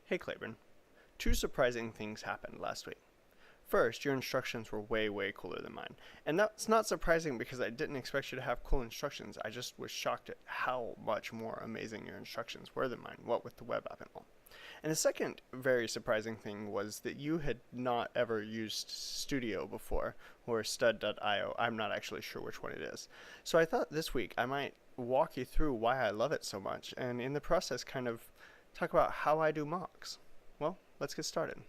Hey Claiborne, two surprising things happened last week. First, your instructions were way cooler than mine. And that's not surprising because I didn't expect you to have cool instructions. I just was shocked at how much more amazing your instructions were than mine, what with the web app and all. And the second very surprising thing was that you had not ever used Studio before, or stud.io. I'm not actually sure which one it is. So I thought this week I might walk you through why I love it so much, and in the process kind of talk about how I do mocks. Well, let's get started.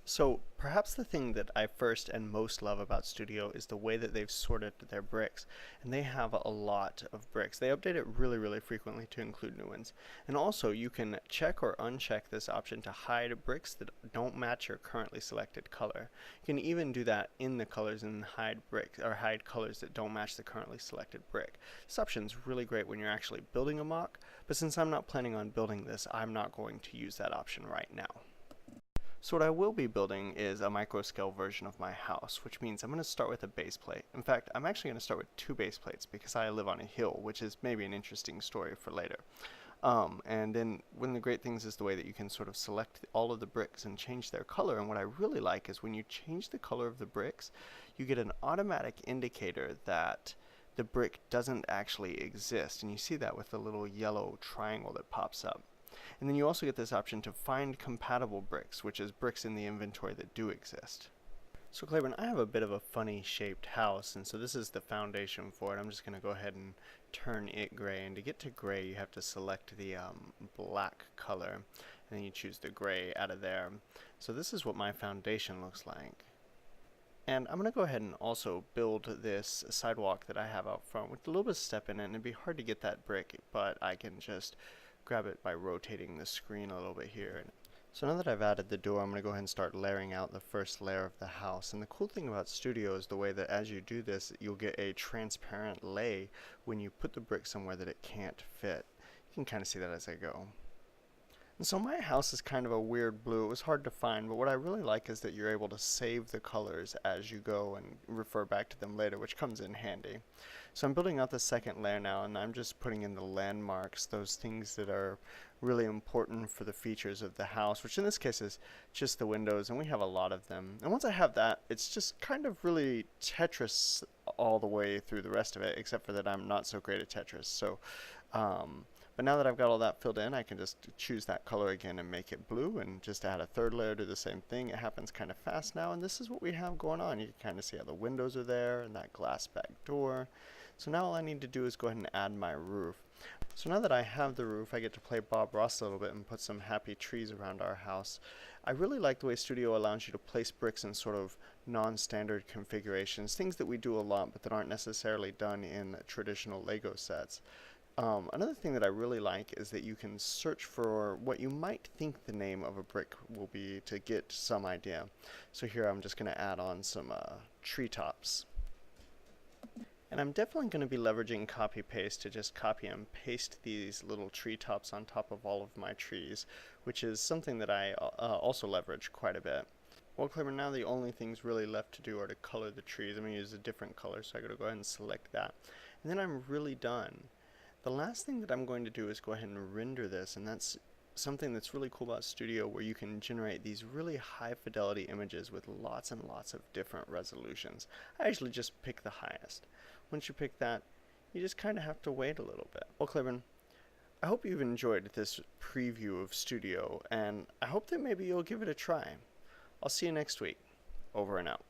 So perhaps the thing that I first and most love about Studio is the way that they've sorted their bricks. And they have a lot of bricks. They update it really frequently to include new ones. And also you can check or uncheck this option to hide bricks that don't match your currently selected color. You can even do that in the colors and hide bricks or hide colors that don't match the currently selected brick. This option is really great when you're actually building a mock, but since I'm not planning on building this, I'm not going to use that option right now. So what I will be building is a micro scale version of my house, which means I'm going to start with a base plate. In fact, I'm actually going to start with two base plates because I live on a hill, which is maybe an interesting story for later. And then one of the great things is the way that you can sort of select all of the bricks and change their color. And what I really like is when you change the color of the bricks, you get an automatic indicator that the brick doesn't actually exist. And you see that with the little yellow triangle that pops up. And then you also get this option to find compatible bricks, which is bricks in the inventory that do exist. So Claiborne, I have a bit of a funny shaped house, and so this is the foundation for it. I'm just going to go ahead and turn it gray, and to get to gray you have to select the black color, and then you choose the gray out of there. So this is what my foundation looks like. And I'm going to go ahead and also build this sidewalk that I have out front with a little bit of step in it, and it'd be hard to get that brick, but I can just grab it by rotating the screen a little bit here. So now that I've added the door, I'm going to go ahead and start layering out the first layer of the house. And the cool thing about Studio is the way that as you do this, you'll get a transparent lay when you put the brick somewhere that it can't fit. You can kind of see that as I go. And so my house is kind of a weird blue. It was hard to find, but what I really like is that you're able to save the colors as you go and refer back to them later, which comes in handy. So I'm building out the second layer now, and I'm just putting in the landmarks, those things that are really important for the features of the house, which in this case is just the windows, and we have a lot of them. And once I have that, it's just kind of really Tetris all the way through the rest of it, except for that I'm not so great at Tetris. So, but now that I've got all that filled in, I can just choose that color again and make it blue, and just add a third layer, do the same thing. It happens kind of fast now, and this is what we have going on. You can kind of see how the windows are there and that glass back door. So now all I need to do is go ahead and add my roof. So now that I have the roof, I get to play Bob Ross a little bit and put some happy trees around our house. I really like the way Studio allows you to place bricks in sort of non-standard configurations, things that we do a lot but that aren't necessarily done in traditional Lego sets. Another thing that I really like is that you can search for what you might think the name of a brick will be to get some idea. So here I'm just going to add on some treetops. And I'm definitely going to be leveraging copy paste to just copy and paste these little treetops on top of all of my trees, which is something that I also leverage quite a bit. Well, Claiborne, now the only things really left to do are to color the trees. I'm going to use a different color, so I'm going to go ahead and select that. And then I'm really done. The last thing that I'm going to do is go ahead and render this, and that's something that's really cool about Studio, where you can generate these really high fidelity images with lots and lots of different resolutions. I actually just pick the highest. Once you pick that, you just kind of have to wait a little bit. Well, Claiborne, I hope you've enjoyed this preview of Studio, and I hope that maybe you'll give it a try. I'll see you next week. Over and out.